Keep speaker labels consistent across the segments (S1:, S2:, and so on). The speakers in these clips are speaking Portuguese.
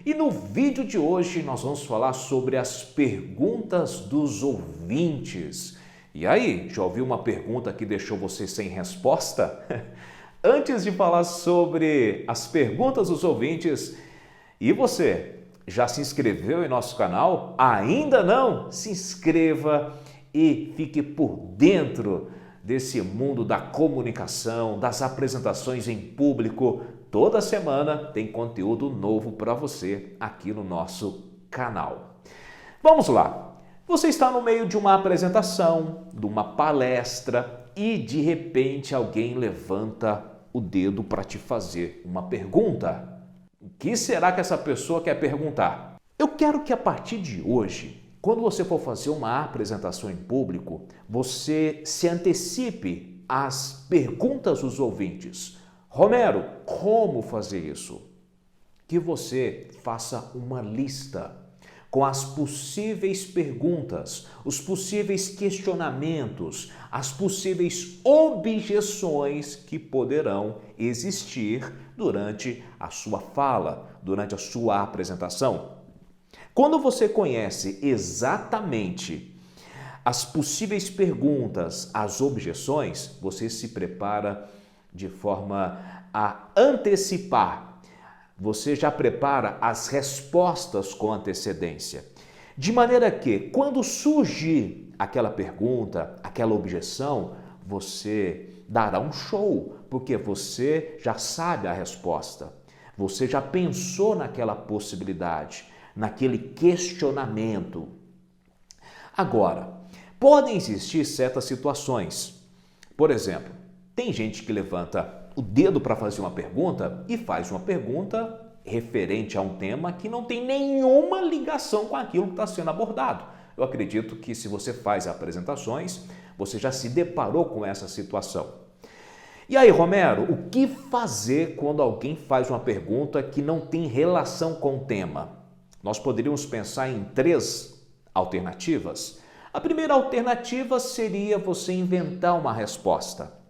S1: E no vídeo de hoje nós vamos falar sobre as perguntas dos ouvintes. E aí, já ouviu uma pergunta que deixou você sem resposta? Antes de falar sobre as perguntas dos ouvintes, e você, já se inscreveu em nosso canal? Ainda não? Se inscreva e fique por dentro desse mundo da comunicação, das apresentações em público. Toda semana tem conteúdo novo para você aqui no nosso canal. Vamos lá! Você está no meio de uma apresentação, de uma palestra e de repente alguém levanta o dedo para te fazer uma pergunta. O que será que essa pessoa quer perguntar? Eu quero que a partir de hoje, quando você for fazer uma apresentação em público, você se antecipe às perguntas dos ouvintes. Romero, como fazer isso? Que você faça uma lista com as possíveis perguntas, os possíveis questionamentos, as possíveis objeções que poderão existir durante a sua fala, durante a sua apresentação. Quando você conhece exatamente as possíveis perguntas, as objeções, você se prepara de forma a antecipar. Você já prepara as respostas com antecedência. De maneira que, quando surgir aquela pergunta, aquela objeção, você dará um show, porque você já sabe a resposta. Você já pensou naquela possibilidade, naquele questionamento. Agora, podem existir certas situações. Por exemplo, tem gente que levanta o dedo para fazer uma pergunta e faz uma pergunta referente a um tema que não tem nenhuma ligação com aquilo que está sendo abordado. Eu acredito que se você faz apresentações, você já se deparou com essa situação. E aí, Romero, o que fazer quando alguém faz uma pergunta que não tem relação com o tema? Nós poderíamos pensar em 3 alternativas. A primeira alternativa seria você inventar uma resposta.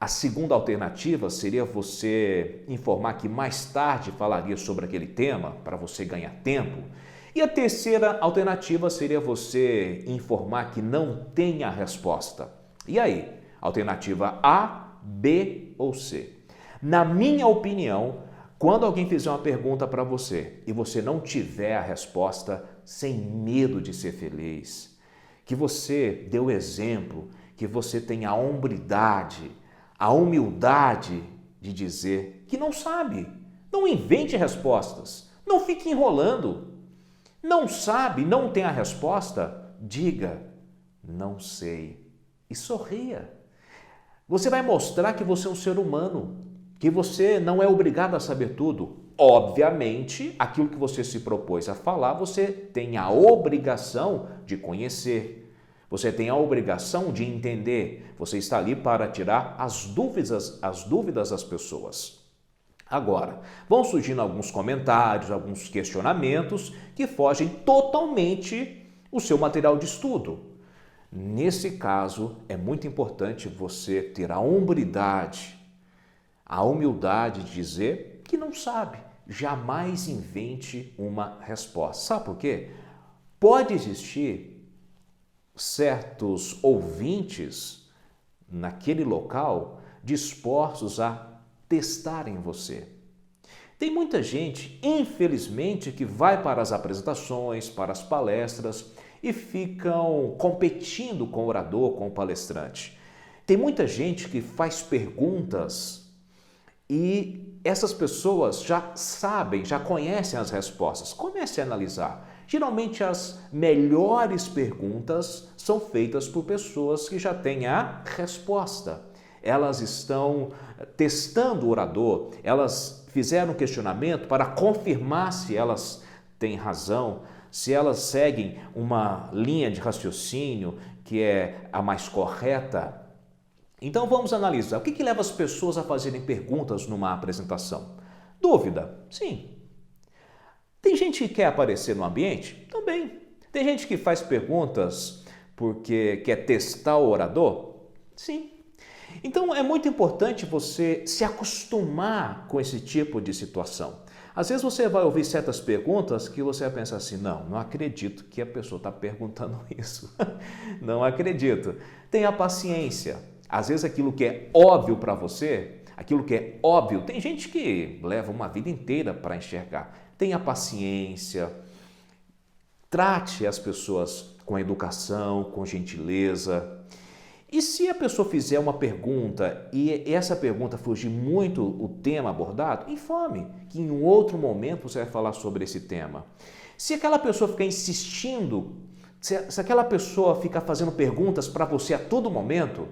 S1: A segunda alternativa seria você informar que mais tarde falaria sobre aquele tema para você ganhar tempo. E a terceira alternativa seria você informar que não tem a resposta. E aí? Alternativa A, B ou C? Na minha opinião, quando alguém fizer uma pergunta para você e você não tiver a resposta, sem medo de ser feliz, que você dê o exemplo, que você tenha a hombridade, a humildade de dizer que não sabe. Não invente respostas. Não fique enrolando. Não sabe, não tem a resposta? Diga, não sei. E sorria. Você vai mostrar que você é um ser humano, que você não é obrigado a saber tudo. Obviamente, aquilo que você se propôs a falar, você tem a obrigação de conhecer. Você tem a obrigação de entender. Você está ali para tirar as dúvidas das pessoas. Agora, vão surgindo alguns comentários, alguns questionamentos que fogem totalmente o seu material de estudo. Nesse caso, é muito importante você ter a hombridade, a humildade de dizer que não sabe. Jamais invente uma resposta. Sabe por quê? Pode existir certos ouvintes naquele local dispostos a testarem você. Tem muita gente, infelizmente, que vai para as apresentações, para as palestras e ficam competindo com o orador, com o palestrante. Tem muita gente que faz perguntas e essas pessoas já sabem, já conhecem as respostas. Comece a analisar. Geralmente as melhores perguntas são feitas por pessoas que já têm a resposta. Elas estão testando o orador, elas fizeram um questionamento para confirmar se elas têm razão, se elas seguem uma linha de raciocínio que é a mais correta. Então vamos analisar. O que leva as pessoas a fazerem perguntas numa apresentação? Dúvida? Sim. Tem gente que quer aparecer no ambiente? Também. Tem gente que faz perguntas porque quer testar o orador? Sim. Então é muito importante você se acostumar com esse tipo de situação. Às vezes você vai ouvir certas perguntas que você vai pensar assim, não acredito que a pessoa está perguntando isso. Não acredito. Tenha paciência. Às vezes aquilo que é óbvio para você, aquilo que é óbvio, tem gente que leva uma vida inteira para enxergar. Tenha paciência. Trate as pessoas com educação, com gentileza. E se a pessoa fizer uma pergunta e essa pergunta fugir muito o tema abordado, informe que em um outro momento você vai falar sobre esse tema. Se aquela pessoa ficar insistindo, se aquela pessoa ficar fazendo perguntas para você a todo momento,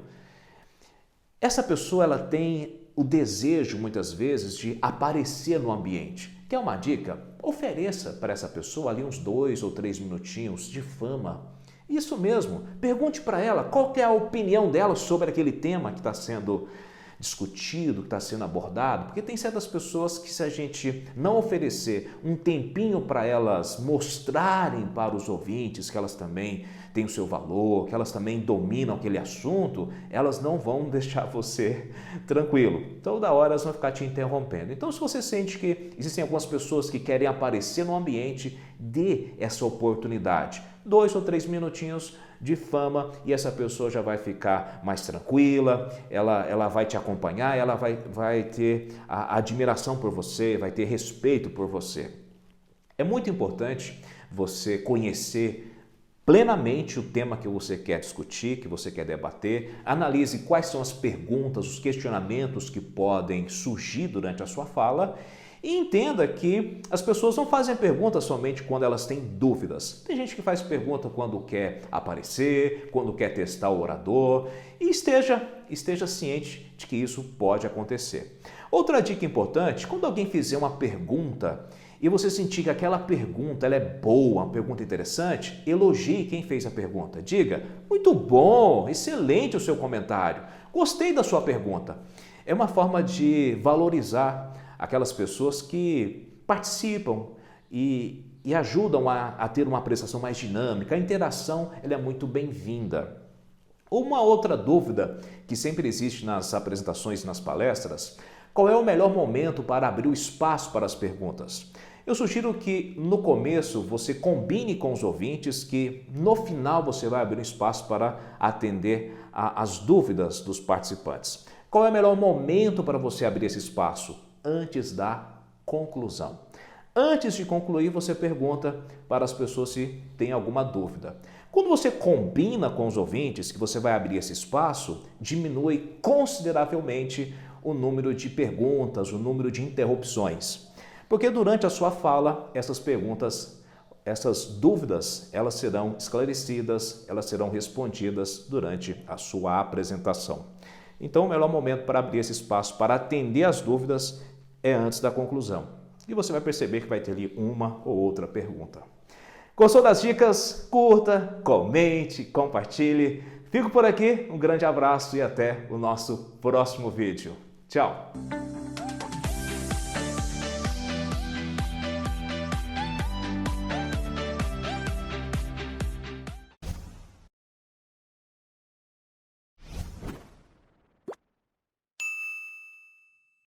S1: essa pessoa ela tem o desejo muitas vezes de aparecer no ambiente. Quer uma dica? Ofereça para essa pessoa ali uns 2 ou 3 minutinhos de fama. Isso mesmo, pergunte para ela qual que é a opinião dela sobre aquele tema que está sendo discutido, que está sendo abordado, porque tem certas pessoas que se a gente não oferecer um tempinho para elas mostrarem para os ouvintes que elas também têm o seu valor, que elas também dominam aquele assunto, elas não vão deixar você tranquilo. Toda hora elas vão ficar te interrompendo. Então, se você sente que existem algumas pessoas que querem aparecer no ambiente, dê essa oportunidade. 2 ou 3 minutinhos de fama e essa pessoa já vai ficar mais tranquila, ela vai te acompanhar, ela vai ter a admiração por você, vai ter respeito por você. É muito importante você conhecer plenamente o tema que você quer discutir, que você quer debater, analise quais são as perguntas, os questionamentos que podem surgir durante a sua fala e entenda que as pessoas não fazem perguntas somente quando elas têm dúvidas. Tem gente que faz pergunta quando quer aparecer, quando quer testar o orador e esteja ciente de que isso pode acontecer. Outra dica importante, quando alguém fizer uma pergunta e você sentir que aquela pergunta ela é boa, uma pergunta interessante, elogie quem fez a pergunta. Diga, muito bom, excelente o seu comentário, gostei da sua pergunta. É uma forma de valorizar aquelas pessoas que participam e ajudam a ter uma apresentação mais dinâmica. A interação ela é muito bem-vinda. Uma outra dúvida que sempre existe nas apresentações e nas palestras, qual é o melhor momento para abrir o espaço para as perguntas? Eu sugiro que no começo você combine com os ouvintes que no final você vai abrir um espaço para atender as dúvidas dos participantes. Qual é o melhor momento para você abrir esse espaço? Antes da conclusão. Antes de concluir, você pergunta para as pessoas se tem alguma dúvida. Quando você combina com os ouvintes que você vai abrir esse espaço, diminui consideravelmente o número de perguntas, o número de interrupções. Porque durante a sua fala, essas perguntas, essas dúvidas, elas serão esclarecidas, elas serão respondidas durante a sua apresentação. Então, o melhor momento para abrir esse espaço para atender as dúvidas é antes da conclusão. E você vai perceber que vai ter ali uma ou outra pergunta. Gostou das dicas? Curta, comente, compartilhe. Fico por aqui, um grande abraço e até o nosso próximo vídeo. Tchau!